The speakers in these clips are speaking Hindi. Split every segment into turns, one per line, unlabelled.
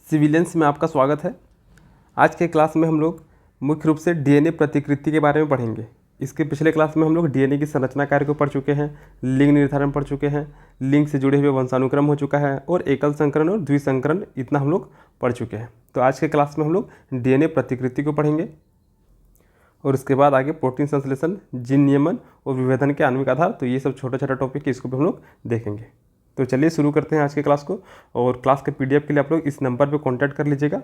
सिविलियंस में आपका स्वागत है। आज के क्लास में हम लोग मुख्य रूप से डीएनए प्रतिकृति के बारे में पढ़ेंगे। इसके पिछले क्लास में हम लोग डीएनए की संरचना कार्य को पढ़ चुके हैं, लिंग निर्धारण पढ़ चुके हैं, लिंग से जुड़े हुए वंशानुक्रम हो चुका है और एकल संकरण और द्विसंकरण इतना हम लोग पढ़ चुके हैं। तो आज के क्लास में हम लोग डीएनए प्रतिकृति को पढ़ेंगे और उसके बाद आगे प्रोटीन संश्लेषण, जीन नियमन और विभेदन के आणविक आधार, तो ये सब छोटा छोटा टॉपिक है, इसको भी हम लोग देखेंगे। तो चलिए शुरू करते हैं आज के क्लास को। और क्लास के पीडीएफ के लिए आप लोग इस नंबर पे कांटेक्ट कर लीजिएगा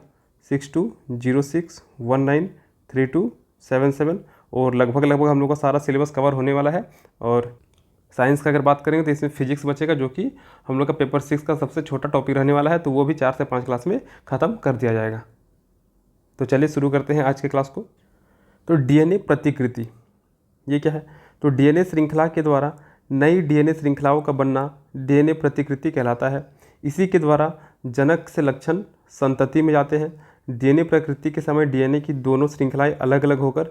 6206193277। और लगभग हम लोग का सारा सिलेबस कवर होने वाला है। और साइंस का अगर बात करेंगे तो इसमें फिजिक्स बचेगा, जो कि हम लोग का पेपर 6 का सबसे छोटा टॉपिक रहने वाला है, तो वो भी 4 से 5 क्लास में ख़त्म कर दिया जाएगा। तो चलिए शुरू करते हैं आज के क्लास को। तो डीएनए प्रतिकृति ये क्या है? तो डीएनए श्रृंखला के द्वारा नई डीएनए श्रृंखलाओं का बनना डीएनए प्रतिकृति कहलाता है। इसी के द्वारा जनक से लक्षण संतति में जाते हैं। डीएनए प्रकृति के समय डीएनए की दोनों श्रृंखलाएं अलग अलग होकर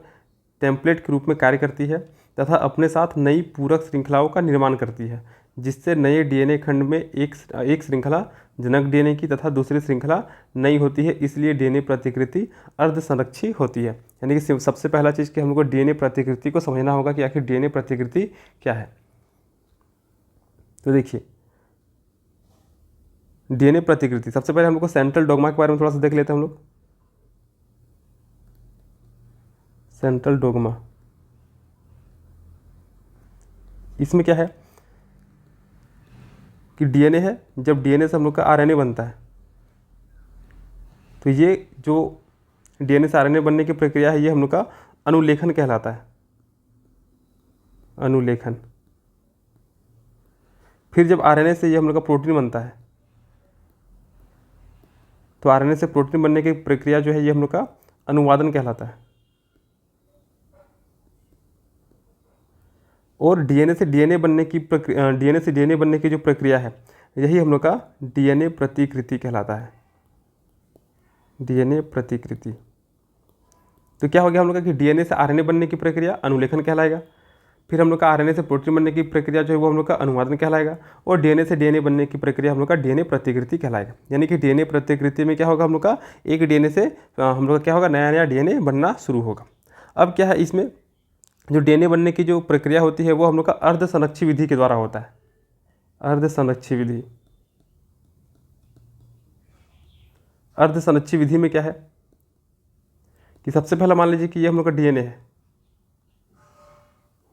टेम्पलेट के रूप में कार्य करती है तथा अपने साथ नई पूरक श्रृंखलाओं का निर्माण करती है, जिससे नए डीएनए खंड में एक श्रृंखला जनक डीएनए की तथा दूसरी श्रृंखला नई होती है। इसलिए डीएनए प्रतिकृति अर्धसंरक्षी होती है। यानी कि सबसे पहला चीज़ कि हम लोग को डीएनए प्रतिकृति को समझना होगा कि आखिर डीएनए प्रतिकृति क्या है। तो देखिए, डीएनए प्रतिकृति सबसे पहले हम लोग को सेंट्रल डोग्मा के बारे में थोड़ा सा देख लेते हैं हम लोग। सेंट्रल डोग्मा, इसमें क्या है कि डीएनए है, जब डीएनए से हम लोग का आरएनए बनता है, तो ये जो डीएनए से आरएनए बनने की प्रक्रिया है ये हम लोग का अनुलेखन कहलाता है। अनुलेखन। फिर जब आरएनए से ये हम लोग का प्रोटीन बनता है, तो आरएनए से प्रोटीन बनने की प्रक्रिया जो है ये हम लोग का अनुवादन कहलाता है। और डीएनए से डीएनए बनने की जो प्रक्रिया है यही हम लोग का डीएनए प्रतिकृति कहलाता है। डीएनए प्रतिकृति। तो क्या हो गया हम लोग का कि डीएनए से आरएनए बनने की प्रक्रिया अनुलेखन कहलाएगा। फिर हम लोग का आरएनए से प्रोटीन बनने की प्रक्रिया जो है वो हम लोग का अनुवादन कहलाएगा। और डीएनए से डीएनए बनने की प्रक्रिया हम लोग का डीएनए प्रतिकृति कहलाएगा। यानी कि डीएनए प्रतिकृति में क्या होगा, हम लोग का एक डीएनए से हम लोग का क्या होगा, नया नया डीएनए बनना शुरू होगा। अब क्या है, इसमें जो डीएनए बनने की जो प्रक्रिया होती है वो हम लोग का अर्धसंरक्षी विधि के द्वारा होता है। अर्धसंरक्षी विधि। अर्धसंरक्षी विधि में क्या है कि सबसे पहला मान लीजिए कि ये हम लोग का डीएनए है,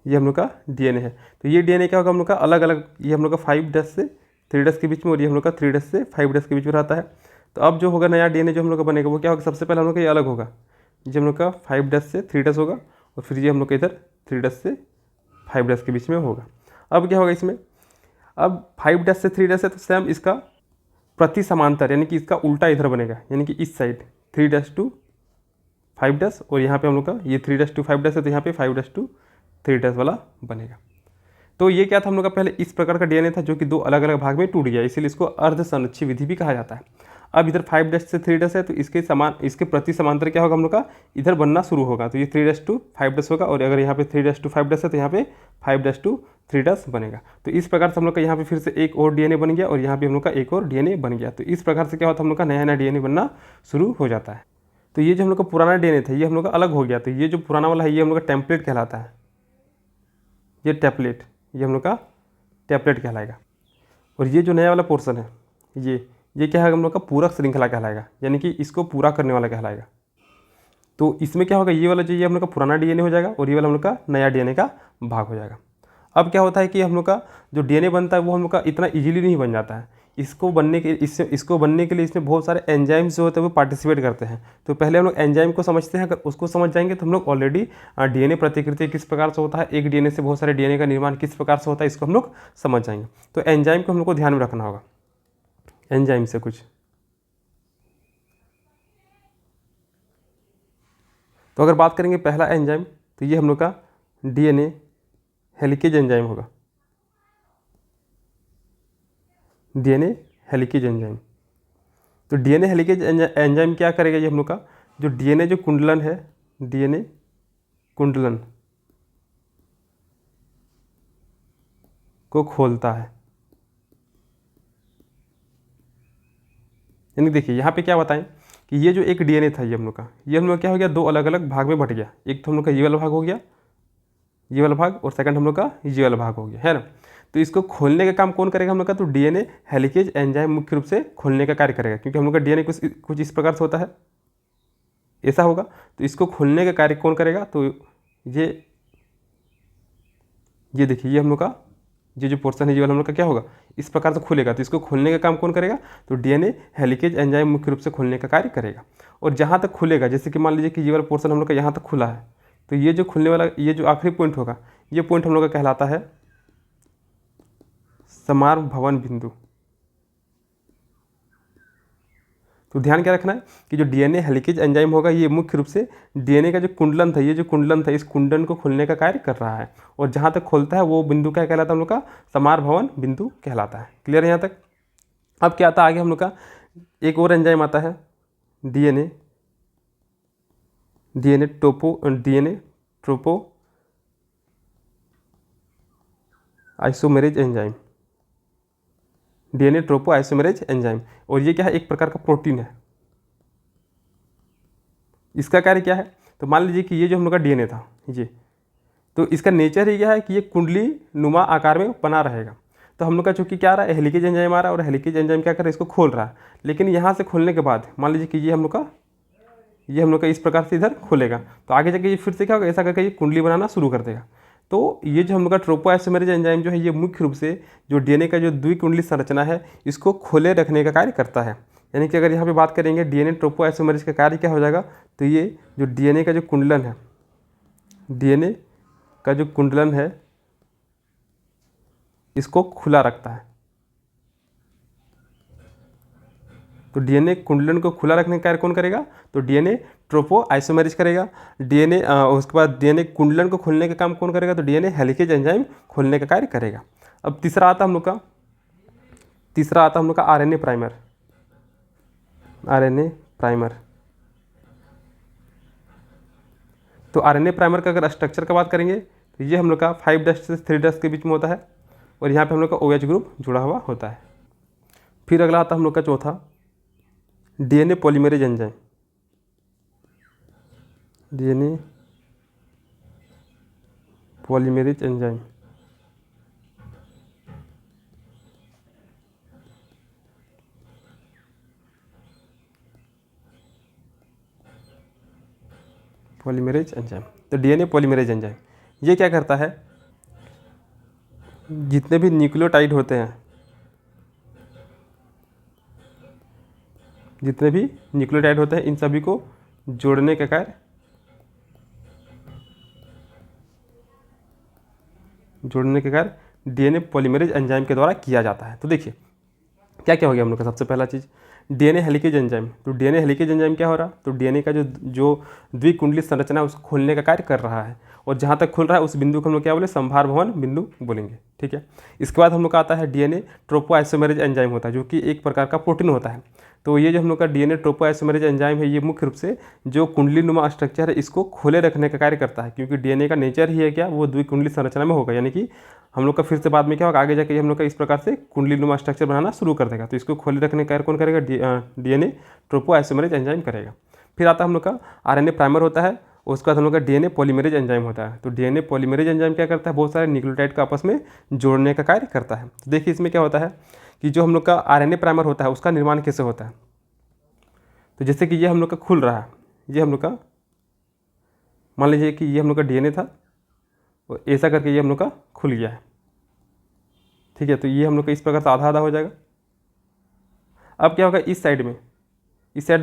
ये हम लोग का डीएनए है। तो ये डीएनए क्या होगा, हम लोग का अलग अलग, ये हम लोग का 5' से 3' के बीच में, और ये हम लोग का 3' से 5' के बीच में रहता है। तो अब जो होगा नया डीएनए जो हम लोग का बनेगा वो क्या होगा, सबसे पहले हम लोग का ये अलग होगा, ये हम लोग का 5' से 3' होगा, और फिर ये हम लोग का इधर 3' से 5' के बीच में होगा। अब क्या होगा इसमें, अब 5' से 3' है तो सेम इसका प्रति समांतर, यानी कि इसका उल्टा इधर बनेगा, यानी कि इस साइड 3' to 5' और यहाँ पे हम लोग का ये 3' to 5' है, तो यहाँ पे 5' to 3' वाला बनेगा। तो ये क्या था, हम लोग का पहले इस प्रकार का डीएनए था जो कि दो अलग अलग भाग में टूट गया, इसीलिए इसको अर्धसंरक्षी विधि भी कहा जाता है। अब इधर 5' से 3' है, तो इसके प्रति समांतर क्या होगा, हम लोग का इधर बनना शुरू होगा, तो ये 3' to 5' होगा। और अगर यहाँ पे 3' to 5' है तो यहाँ पे 5' to 3' बनेगा। तो इस प्रकार से हम लोग का यहाँ पे फिर से एक और डीएनए बन गया, और यहाँ पे हम लोग का एक और डीएनए बन गया। तो इस प्रकार से क्या होता है, हम लोग का नया नया डीएनए बनना शुरू हो जाता है। तो ये जो हम लोग का पुराना डीएनए था ये हम लोग का अलग हो गया, तो ये जो पुराना वाला है ये हम लोग का टेम्पलेट कहलाता है। ये टेम्पलेट, ये हम लोग का टेम्पलेट कहलाएगा। और ये जो नया वाला पोर्शन है ये क्या है, हम लोग का पूरक श्रृंखला कहलाएगा, यानी कि इसको पूरा करने वाला कहलाएगा। तो इसमें क्या होगा, ये वाला जो ये हम लोग का पुराना डीएनए हो जाएगा, और ये वाला हम लोग का नया डीएनए का भाग हो जाएगा। अब क्या होता है कि हम लोग का जो डीएनए बनता है वो हम लोग का इतना इजीली नहीं बन जाता है। इसको बनने के लिए इसमें बहुत सारे एंजाइम्स जो होते हैं वो पार्टिसिपेट करते हैं। तो पहले हम लोग एंजाइम को समझते हैं। अगर उसको समझ जाएंगे तो हम लोग ऑलरेडी डीएनए प्रतिकृति किस प्रकार से होता है, एक डीएनए से बहुत सारे डीएनए का निर्माण किस प्रकार से होता है, इसको हम लोग समझ जाएंगे। तो एंजाइम को हम लोग को ध्यान में रखना होगा। एंजाइम से कुछ, तो अगर बात करेंगे पहला एंजाइम, तो ये हम लोग का डीएनए हेलिकेज एंजाइम होगा। DNA helicase enzyme. तो डीएनए हेलिकेज एंजाइम क्या करेगा, ये हम लोग का जो डीएनए जो कुंडलन है, डीएनए कुंडलन को खोलता है। यानी देखिए यहाँ पे क्या बताएं कि ये जो एक डीएनए था ये हम लोग का, ये हम लोग क्या हो गया, दो अलग अलग भाग में बट गया। एक तो हम लोग का ये वाला भाग हो गया, ये वाला भाग, और सेकंड हम लोग का ये वाला भाग हो गया, है ना। तो इसको खोलने का काम कौन करेगा हम लोग का, तो डीएनए हेलिकेज एंजाइम मुख्य रूप से खोलने का कार्य करेगा, क्योंकि हम लोग का डीएनए कुछ इस प्रकार से होता है, ऐसा होगा। तो इसको खोलने का कार्य कौन करेगा, तो ये देखिए, ये हम लोग का ये जो पोर्शन है ये वाला हम लोग का क्या होगा, इस प्रकार से खुलेगा। तो इसको खोलने का काम कौन करेगा, तो डीएनए हेलिकेज एंजाइम मुख्य रूप से खोलने का कार्य करेगा। और जहाँ तक खुलेगा, जैसे कि मान लीजिए कि ये वाला पोर्शन हम लोग का यहाँ तक खुला है, तो ये जो खुलने वाला, ये जो आखिरी पॉइंट होगा, ये पॉइंट हम लोग का कहलाता है समार्ग भवन बिंदु। तो ध्यान क्या रखना है कि जो डीएनए हेलिकेज एंजाइम होगा, ये मुख्य रूप से डीएनए का जो कुंडलन था, ये जो कुंडलन था, इस कुंडलन को खोलने का कार्य कर रहा है। और जहाँ तक खोलता है वो बिंदु क्या कहलाता है हम लोग का, समार्ग भवन बिंदु कहलाता है। क्लियर है यहाँ तक। अब क्या आता है आगे हम लोग का, एक और एंजाइम आता है DNA ट्रोपो isomerase enzyme, DNA ट्रोपो isomerase enzyme. और ये क्या है, एक प्रकार का प्रोटीन है। इसका कार्य क्या है, तो मान लीजिए कि ये जो हम लोग का डीएनए था ये, तो इसका नेचर ही क्या है कि ये कुंडली नुमा आकार में बना रहेगा। तो हम लोग का चूंकि क्या आ रहा है, हेलिकेज एंजाइम आ रहा है, और हेलिकेज एंजाइम क्या कर रहा है, इसको खोल रहा है। लेकिन यहाँ से खोलने के बाद मान लीजिए कि ये हम लोग का इस प्रकार से इधर खोलेगा, तो आगे जाके ये फिर से क्या होगा, ऐसा करके ये कुंडली बनाना शुरू कर देगा। तो ये जो हम लोग का ट्रोपो आइसोमेरेज एंजाइम जो है, ये मुख्य रूप से जो डीएनए का जो द्विकुंडली संरचना है, इसको खोले रखने का कार्य करता है। यानी कि अगर यहाँ पे बात करेंगे डीएनए ट्रोपो आइसोमेरेज का कार्य क्या हो जाएगा, तो ये जो डीएनए का जो कुंडलन है, डीएनए का जो कुंडलन है, इसको खुला रखता है। तो डीएनए कुंडलन को खुला रखने का कार्य कौन करेगा, तो डीएनए ट्रोपो आइसोमेरेज करेगा। डीएनए उसके बाद डीएनए कुंडलन को खोलने का काम कौन करेगा, तो डीएनए हेलिकेज एंजाइम खोलने का कार्य करेगा। अब तीसरा आता हम लोग का आरएनए प्राइमर। तो आरएनए प्राइमर का अगर स्ट्रक्चर का बात करेंगे, तो ये हम लोग का 5' से 3' के बीच में होता है, और यहाँ पे हम लोग का OH ग्रुप जुड़ा हुआ होता है। फिर अगला आता हम लोग का चौथा, DNA polymerase enzyme. DNA polymerase enzyme, polymerase enzyme. तो डीएनए पॉलीमरेज एंजाइम ये क्या करता है, जितने भी न्यूक्लियोटाइड होते हैं, इन सभी को जोड़ने का कार्य डीएनए पॉलीमरेज एंजाइम के द्वारा किया जाता है। तो देखिए क्या क्या हो गया हम लोग का, सबसे पहला चीज़ डीएनए हेलिकेज एंजाइम। तो डीएनए हेलिकेज एंजाइम क्या हो रहा, तो डीएनए का जो द्विकुंडली संरचना है उसको खोलने का कार्य कर रहा है, और जहाँ तक खुल रहा है उस बिंदु को हम लोग क्या बोले, संभार भवन बिंदु बोलेंगे। ठीक है। इसके बाद हम लोग का आता है डीएनए ट्रोपो आइसोमेरेज एंजाइम होता है, जो कि एक प्रकार का प्रोटीन होता है। तो ये जो हम लोग का डीएनए ट्रोपो आइसोमेरेज एंजाइम है, ये मुख्य रूप से जो कुंडली नुमा स्ट्रक्चर है इसको खोले रखने का कार्य करता है, क्योंकि डीएनए का नेचर ही है क्या, वो द्विकुंडली संरचना में होगा। यानी कि हम लोग का फिर से बाद में क्या होगा, आगे जाके हम लोग का इस प्रकार से कुंडली नुमा स्ट्रक्चर बनाना शुरू कर देगा। तो इसको खोले रखने का कार्य कौन करेगा, डीएनए ट्रोपो आइसोमेरेज एंजाइम करेगा। फिर आता है हम लोग का आरएनए प्राइमर होता है, उसके बाद हम लोग का डीएनए पॉलीमरेज एंजाइम होता है। तो डीएनए पॉलीमरेज एंजाइम क्या करता है, बहुत सारे न्यूक्लियोटाइड को आपस में जोड़ने का कार्य करता है। तो देखिए इसमें क्या होता है कि जो हम लोग का आरएनए प्राइमर होता है उसका निर्माण कैसे होता है। तो जैसे कि ये हम लोग का खुल रहा है, ये हम लोग का मान लीजिए कि ये हम लोग का डीएनए था, और ऐसा करके ये हम लोग का खुल गया है। ठीक है। तो ये हम लोग का इस प्रकार से आधा आधा हो जाएगा। अब क्या होगा, इस साइड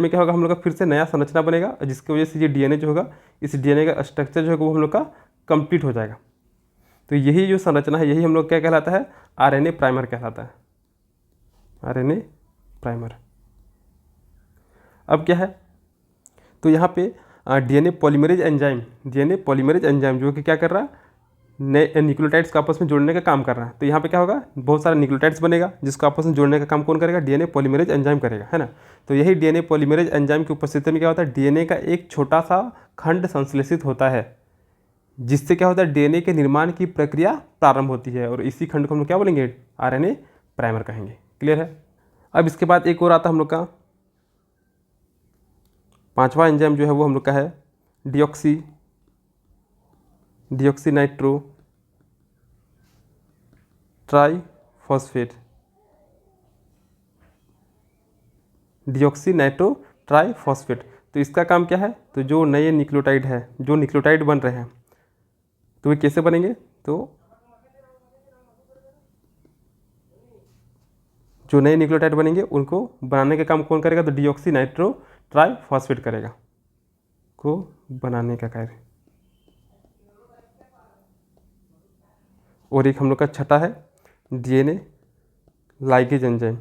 में क्या होगा, हम लोग का फिर से नया संरचना बनेगा, जिसकी वजह से ये डीएनए जो होगा, इस डीएनए का स्ट्रक्चर जो है वो हम लोग का कंप्लीट हो जाएगा। तो यही जो संरचना है, यही हम लोग क्या कहलाता है, आरएनए प्राइमर कहलाता है, आरएनए प्राइमर। अब क्या है, तो यहाँ पे डीएनए पॉलीमरेज एंजाइम जो कि क्या कर रहा है, नए न्यूक्लियोटाइड्स को आपस में जोड़ने का काम कर रहा है। तो यहाँ पे क्या होगा, बहुत सारा न्यूक्लियोटाइड्स बनेगा, जिसको आपस में जोड़ने का काम कौन करेगा, डीएनए पॉलीमरेज एंजाइम करेगा, है ना। तो यही डीएनए पॉलीमरेज एंजाइम की उपस्थिति में क्या होता है, डीएनए का एक छोटा सा खंड संश्लेषित होता है, जिससे क्या होता है, डीएनए के निर्माण की प्रक्रिया प्रारंभ होती है, और इसी खंड को हम लोग क्या बोलेंगे, आरएनए प्राइमर कहेंगे। क्लियर है। अब इसके बाद एक और आता है हम लोग का पांचवा एंजाइम जो है वो हम लोग का है deoxy nitro triphosphate, deoxy nitro triphosphate. तो इसका काम क्या है, तो जो नए न्यूक्लियोटाइड है, जो न्यूक्लियोटाइड बन रहे हैं तो वे कैसे बनेंगे, तो जो नए न्यूक्लियोटाइड बनेंगे उनको बनाने का काम कौन करेगा, तो डिऑक्सी नाइट्रो ट्राइफॉस्फेट करेगा, को बनाने का कार्य। और एक हम लोग का छठा है DNA ligase enzyme,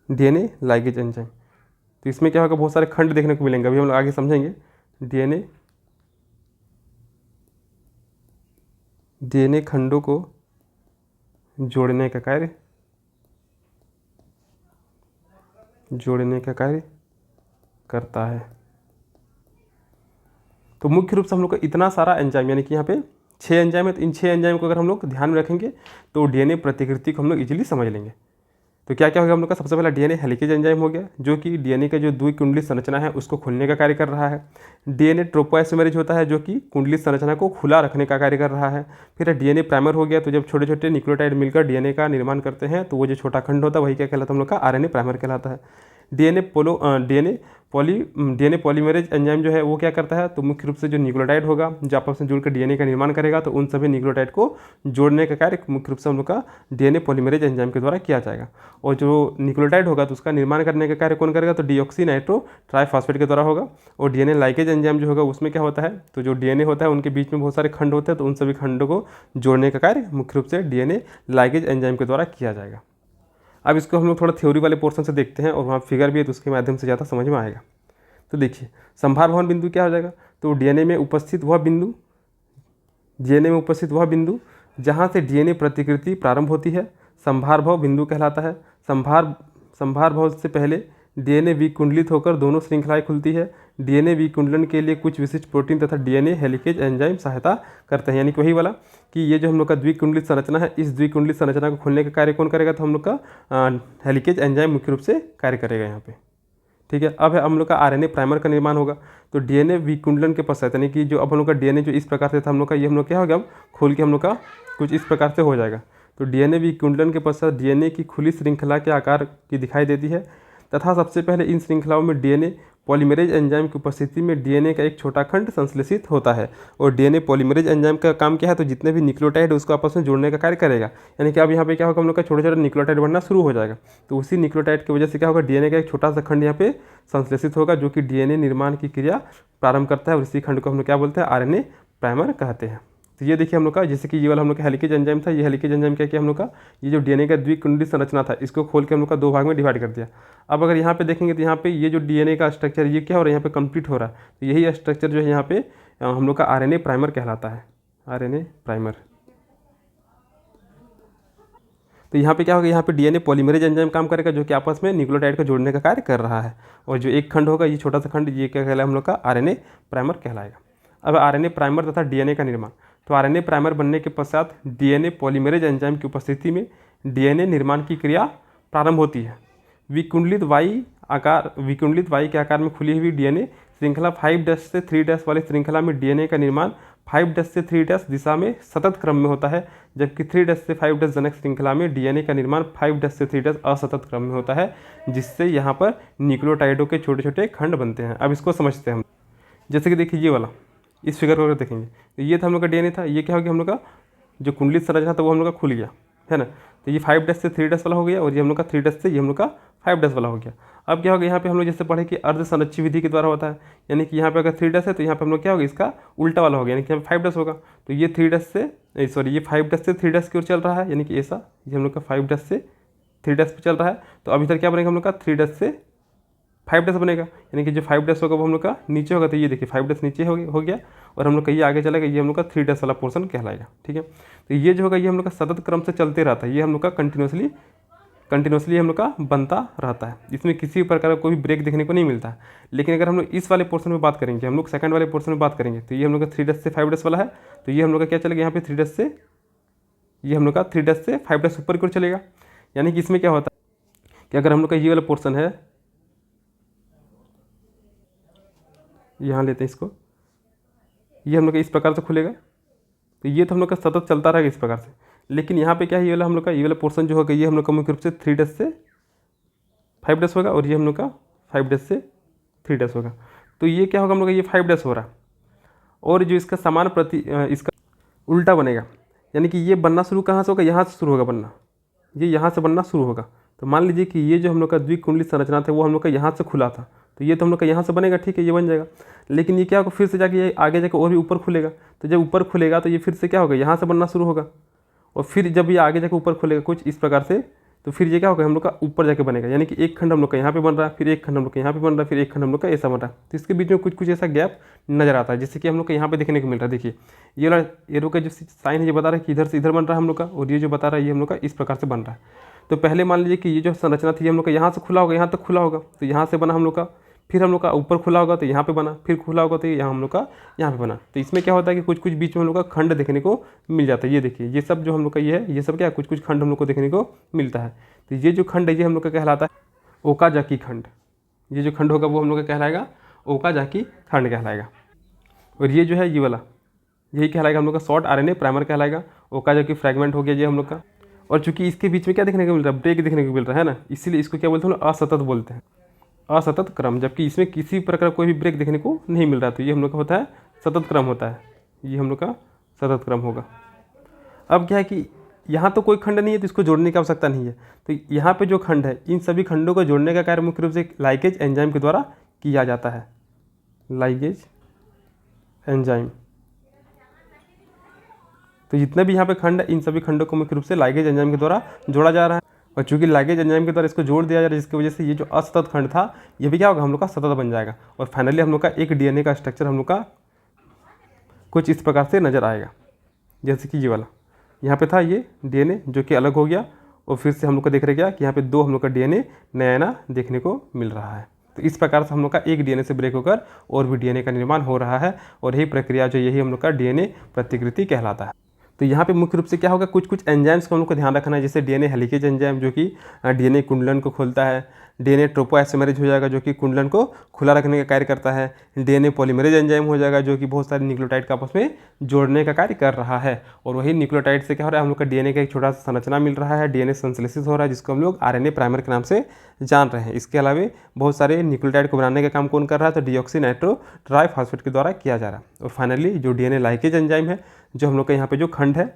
DNA ligase enzyme. तो इसमें क्या होगा, बहुत सारे खंड देखने को मिलेंगे, अभी हम लोग आगे समझेंगे। डीएनए खंडों को जोड़ने का कार्य करता है। तो मुख्य रूप से हम लोग का इतना सारा एंजाइम, यानी कि यहाँ पे 6 एंजाइम है, तो इन 6 एंजाइम को अगर हम लोग ध्यान में रखेंगे तो डीएनए प्रतिकृति को हम लोग इजीली समझ लेंगे। तो क्या क्या होगा हम लोग का, सबसे पहला डीएनए हेलिकेज एंजाइम हो गया, जो कि डीएनए का जो द्विकुंडली संरचना है उसको खोलने का कार्य कर रहा है। डीएनए ट्रोपोआइसोमेरेज होता है, जो कि कुंडली संरचना को खुला रखने का कार्य कर रहा है। फिर डीएनए प्राइमर हो गया, तो जब छोटे छोटे न्यूक्लियोटाइड मिलकर डीएनए का निर्माण करते हैं तो वो जो छोटा खंड होता है वही क्या कहलाता है हम लोग का, आरएनए प्राइमर कहलाता है। डीएनए पॉलीमरेज एंजाइम जो है वो क्या करता है, तो मुख्य रूप से जो न्यूक्लियोटाइड होगा जो आपस में जुड़कर डीएनए का निर्माण करेगा, तो उन सभी न्यूक्लियोटाइड को जोड़ने का कार्य मुख्य रूप से हम लोग का डीएनए पॉलीमरेज एंजाइम के द्वारा किया जाएगा। और जो न्यूक्लियोटाइड होगा तो उसका निर्माण करने का कार्य कौन करेगा, तो डिऑक्सी नाइट्रो ट्राइफॉस्फेट के द्वारा होगा। और डीएनए लाइगेज एंजाइम जो होगा उसमें क्या होता है, तो जो डीएनए होता है उनके बीच में बहुत सारे खंड होते हैं, तो उन सभी खंडों को जोड़ने का कार्य मुख्य रूप से डीएनए लाइगेज एंजाइम के द्वारा किया जाएगा। अब इसको हम लोग थोड़ा थ्योरी वाले पोर्शन से देखते हैं, और वहाँ फिगर भी है तो उसके माध्यम से ज़्यादा समझ में आएगा। तो देखिए संभार भवन बिंदु क्या हो जाएगा, तो डीएनए में उपस्थित वह बिंदु जहाँ से डीएनए प्रतिकृति प्रारंभ होती है संभार भव बिंदु कहलाता है। संभार भव से पहले डीएनए विकुंडलित होकर दोनों श्रृंखलाएं खुलती है। डीएनए विकुंडलन के लिए कुछ विशिष्ट प्रोटीन तथा डीएनए हेलिकेज एंजाइम सहायता करते हैं, यानी कि वही वाला कि ये जो हम लोग का द्विकुंडलित संरचना है, इस द्विकुंडलित संरचना को खोलने का कार्य कौन करेगा, तो हम लोग का हेलिकेज एंजाइम मुख्य रूप से कार्य करेगा यहाँ पे। ठीक है, अब हम लोग का आरएनए प्राइमर का निर्माण होगा। तो डीएनए विकुंडलन के पश्चात, यानी कि जो अब हम लोग का डीएनए जो इस प्रकार से था हम लोग का, ये हम लोग क्या हो गया, अब खोल के हम लोग का कुछ इस प्रकार से हो जाएगा। तो डीएनए विकुंडलन के पश्चात डीएनए की खुली श्रृंखला के आकार की दिखाई देती है, तथा सबसे पहले इन श्रृंखलाओं में डीएनए पॉलीमरेज एंजाइम की उपस्थिति में डीएनए का एक छोटा खंड संश्लेषित होता है। और डीएनए पॉलीमरेज एंजाइम का काम क्या है, तो जितने भी न्यूक्लियोटाइड है उसको आपस में जोड़ने का कार्य करेगा। यानी कि अब यहाँ पे क्या होगा, हम लोग का छोटे छोटे न्यूक्लियोटाइड बनना शुरू हो जाएगा। तो उसी न्यूक्लियोटाइड की वजह से क्या होगा, डीएनए का एक छोटा सा खंड यहाँ पे संश्लेषित होगा, जो कि डीएनए निर्माण की क्रिया प्रारंभ करता है। और इसी खंड को हम लोग क्या बोलते हैं, आरएनए प्राइमर कहते हैं। तो ये देखिए हम लोग का, जैसे कि ये वाला हम लोग का हेलिकेज एंजाइम था, ये हेलिकेज एंजाइम क्या किया हम लोग का, ये जो डीएनए का द्विकुंडली संरचना था इसको खोल के हम लोग का 2 भाग में डिवाइड कर दिया। अब अगर यहाँ पे देखेंगे तो यहाँ पे ये जो डीएनए का स्ट्रक्चर ये क्या हो रहा है, यहाँ पे कंप्लीट हो रहा है। तो यही स्ट्रक्चर जो है यहाँ पे हम लोग का आरएनए प्राइमर कहलाता है, आरएनए प्राइमर। तो यहाँ पे क्या होगा, यहाँ पे डीएनए पॉलीमरेज एंजाइम काम करेगा, जो कि आपस में न्यूक्लियोटाइड को जोड़ने का कार्य कर रहा है। और जो एक खंड होगा, ये छोटा सा खंड, ये क्या कहलाएगा हम लोग का, आरएनए प्राइमर कहलाएगा। अब आरएनए प्राइमर तथा डीएनए का निर्माण। तो आरएनए प्राइमर बनने के पश्चात डीएनए पॉलीमरेज एंजाइम की उपस्थिति में डीएनए निर्माण की क्रिया प्रारंभ होती है। विकुंडलित वाई के आकार में खुली हुई डीएनए श्रृंखला 5' से 3' वाली श्रृंखला में डीएनए का निर्माण 5' से 3' दिशा में सतत क्रम में होता है, जबकि 3' से 5' जनक श्रृंखला में डीएनए का निर्माण 5' से 3' असतत क्रम में होता है, जिससे यहाँ पर न्यूक्लियोटाइडों के छोटे छोटे खंड बनते हैं। अब इसको समझते हैं हम। जैसे कि देखिए ये वाला, इस फिगर को अगर देखेंगे तो ये था हम लोग का डीएनए था, ये क्या हो गया हम लोग का जो कुंडलित संरचना था वो हम लोग का खुल गया है ना। तो ये 5' से 3' वाला हो गया, और ये हम लोग का 3' से ये हम लोग का 5' वाला हो गया। अब क्या होगा, यहाँ पे हम लोग जैसे पढ़े कि अर्ध संरक्षी विधि के द्वारा होता है, यानी कि यहाँ पे अगर 3' है तो यहाँ पे हम लोग क्या होगा, इसका उल्टा वाला हो गया, यानी कि यहाँ पे 5' होगा। तो ये 3' से सॉरी ये 5' से 3' की ओर चल रहा है, यानी कि ऐसा ये हम लोग का 5' से 3' पे चल रहा है। तो अब इधर क्या बनेगा हम लोग का 3' से 5' बनेगा, यानी कि जो 5' होगा वो हम लोग का नीचे होगा। तो ये देखिए 5' नीचे हो गया, और हम लोग का ये आगे चलेगा, ये हम लोग का 3' वाला पोर्शन कहलाएगा। ठीक है, तो ये जो होगा ये हम लोग का सतत क्रम से चलते रहता है, ये हम लोग का कंटिन्यूसली हम लोग का बनता रहता है। इसमें किसी प्रकार का कोई ब्रेक देखने को नहीं मिलता है। लेकिन अगर हम लोग इस वाले पोर्शन में बात करेंगे, हम लोग सेकंड वाले पोर्शन में बात करेंगे, तो ये हम लोग का 3' से 5' वाला है। तो ये हम लोग का क्या चलेगा, यहाँ पे 3' से ये हम लोग का 3' से 5' ऊपर की ओर चलेगा। यानी कि इसमें क्या होता है कि अगर हम लोग का ये वाला पोर्शन है, यहाँ लेते हैं इसको, ये हम लोग का इस प्रकार से खुलेगा। तो ये तो हम लोग का सतत चलता रहेगा इस प्रकार से। लेकिन यहाँ पे क्या है, ये वाला हम लोग का ये वाला पोर्शन जो होगा ये हम लोग का मुख्य रूप से 3 डेज से 5 डेज होगा, और ये हम लोग का 5 डेज से 3 डेज होगा। तो ये क्या होगा हम लोग का, ये 5 डेज हो रहा, और जो इसका समान इसका उल्टा बनेगा, यानी कि ये बनना शुरू कहाँ से होगा, यहाँ से शुरू होगा बनना, ये यहाँ से बनना शुरू होगा। तो मान लीजिए कि ये जो हम लोग का द्विकुंडली संरचना था वो हम लोग का यहाँ से खुला था, तो ये तो हम लोग का यहाँ से बनेगा, ठीक है, ये बन जाएगा। लेकिन ये क्या होगा, फिर से जाके ये आगे जाके और भी ऊपर खुलेगा। तो जब ऊपर खुलेगा तो ये फिर से क्या होगा, यहाँ से बनना शुरू होगा, और फिर जब ये आगे जाके ऊपर खुलेगा कुछ इस प्रकार से, तो फिर ये क्या होगा हम लोग का ऊपर जाके बनेगा। यानी कि एक खंड हम लोग का यहाँ पे बन रहा है, फिर एक खंड हम लोग का यहाँ पे बन रहा है, फिर एक खंड हम लोग का ऐसा बन रहा है। तो इसके बीच में कुछ कुछ ऐसा गैप नजर आता है, जैसे कि हम लोग को यहाँ पे देखने को मिल रहा है। देखिए ये वाला एरो का जो साइन है ये बता रहा है कि इधर से इधर बन रहा है हम लोग का, और ये जो बता रहा है ये हम लोग का इस प्रकार से बन रहा है। तो पहले मान लीजिए कि ये जो संरचना थी हम लोग का यहाँ से खुला होगा, यहाँ तक खुला होगा, तो यहाँ से बना हम लोग का, फिर हम लोग का ऊपर खुला होगा तो यहाँ पे बना, फिर खुला होगा तो यहाँ हम लोग का यहाँ पे बना। तो इसमें क्या होता है कि कुछ कुछ बीच में हम लोग का खंड देखने को मिल जाता है। ये देखिए ये सब जो हम लोग का ये है, ये सब क्या है, कुछ कुछ खंड हम लोग को देखने को मिलता है। तो ये जो खंड है ये हम लोग का कहलाता है ओकाजाकी खंड। ये जो खंड होगा वो हम लोग का कहलाएगा ओकाजाकी खंड कहलाएगा। और ये जो है ये वाला यही कहलाएगा हम लोग का शॉर्ट आरएनए प्राइमर कहलाएगा। ओकाजाकी फ्रैगमेंट हो गया ये हम लोग का। और चूंकि इसके बीच में क्या देखने को मिल रहा है, ब्रेक देखने को मिल रहा है ना, इसीलिए इसको क्या बोलते हैं, असतत बोलते हैं, असतत क्रम। जबकि इसमें किसी प्रकार कोई भी ब्रेक देखने को नहीं मिल रहा, तो ये हम लोग का होता है सतत क्रम होता है, ये हम लोग का सतत क्रम होगा। अब क्या है कि यहाँ तो कोई खंड नहीं है तो इसको जोड़ने की आवश्यकता नहीं है। तो यहाँ पे जो खंड है इन सभी खंडों को जोड़ने का कार्य मुख्य रूप से लाइगेज एंजाइम के द्वारा किया जाता है। लाइगेज एंजाइम, तो जितने भी यहाँ पे खंड है इन सभी खंडों को मुख्य रूप से लाइगेज एंजाइम के द्वारा जोड़ा जा रहा है। और चूंकि लाइगेज एंजाइम के द्वारा इसको जोड़ दिया जा रहा है, जिसकी वजह से ये जो असतत खंड था ये भी क्या होगा हम लोग का सतत बन जाएगा। और फाइनली हम लोग का एक डीएनए का स्ट्रक्चर हम लोग का कुछ इस प्रकार से नजर आएगा। जैसे कि ये वाला यहाँ पे था ये डीएनए जो कि अलग हो गया, और फिर से हम लोग को देख रहे क्या कि यहाँ पे दो हम लोग का डीएनए नया देखने को मिल रहा है। तो इस प्रकार से हम लोग का एक डीएनए से ब्रेक होकर और भी डीएनए का निर्माण हो रहा है, और यही प्रक्रिया जो यही हम लोग का डीएनए प्रतिकृति कहलाता है। तो यहाँ पे मुख्य रूप से क्या होगा, कुछ कुछ एंजाइम्स को हम लोग को ध्यान रखना है, जैसे डीएनए हेलिकेज एंजाइम जो कि डीएनए कुंडलन को खोलता है, डीएनए ट्रोपोआइसोमेरेज हो जाएगा जो कि कुंडलन को खुला रखने का कार्य करता है, डीएनए पॉलीमरेज एंजाइम हो जाएगा जो कि बहुत सारे न्यूक्लियोटाइड का आपस में जोड़ने का कार्य कर रहा है। और वही न्यूक्लियोटाइड से क्या हो रहा है, हम लोग का डीएनए का एक छोटा सा संरचना मिल रहा है, डीएनए संश्लेषित हो रहा है, जिसको हम लोग आरएनए प्राइमर के नाम से जान रहे हैं। इसके अलावा बहुत सारे न्यूक्लियोटाइड को बनाने का काम कौन कर रहा है, तो डीऑक्सी नाइट्रो ट्राइफॉस्फेट के द्वारा किया जा रहा है। और फाइनली जो डीएनए लाइकेज एंजाइम है, जो हम लोग का यहाँ पे जो खंड है,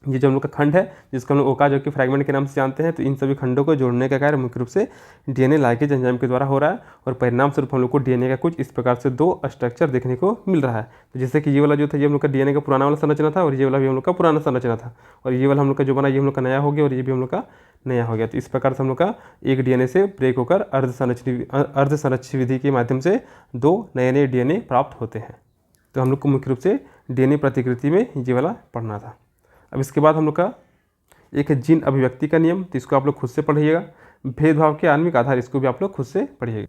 ये जो हम लोग का खंड है जिसको हम लोग ओकाजाकी फ्रैगमेंट के नाम से जानते हैं, तो इन सभी खंडों को जोड़ने का कार्य मुख्य रूप से डीएनए लाइगेज एंजाइम के द्वारा हो रहा है। और परिणाम स्वरूप हम लोग को डीएनए का कुछ इस प्रकार से दो स्ट्रक्चर देखने को मिल रहा है। तो जैसे कि ये वाला जो था ये हम लोग का डीएनए का पुराना वाला संरचना था, और ये वाला भी हम लोग का पुराना संरचना था, और ये वाला हम लोग का जो बना ये हम लोग का नया हो गया, और ये भी हम लोग का नया हो गया। तो इस प्रकार से हम लोग का एक डीएनए से ब्रेक होकर अर्धसंरक्षी विधि के माध्यम से दो नए नए डीएनए प्राप्त होते हैं। तो हम लोग को मुख्य रूप से डीएनए प्रतिकृति में ये वाला पढ़ना था। अब इसके बाद हम लोग का एक है जीन अभिव्यक्ति का नियम, तो इसको आप लोग खुद से पढ़िएगा। भेदभाव के आणविक आधार, इसको भी आप लोग खुद से पढ़िएगा।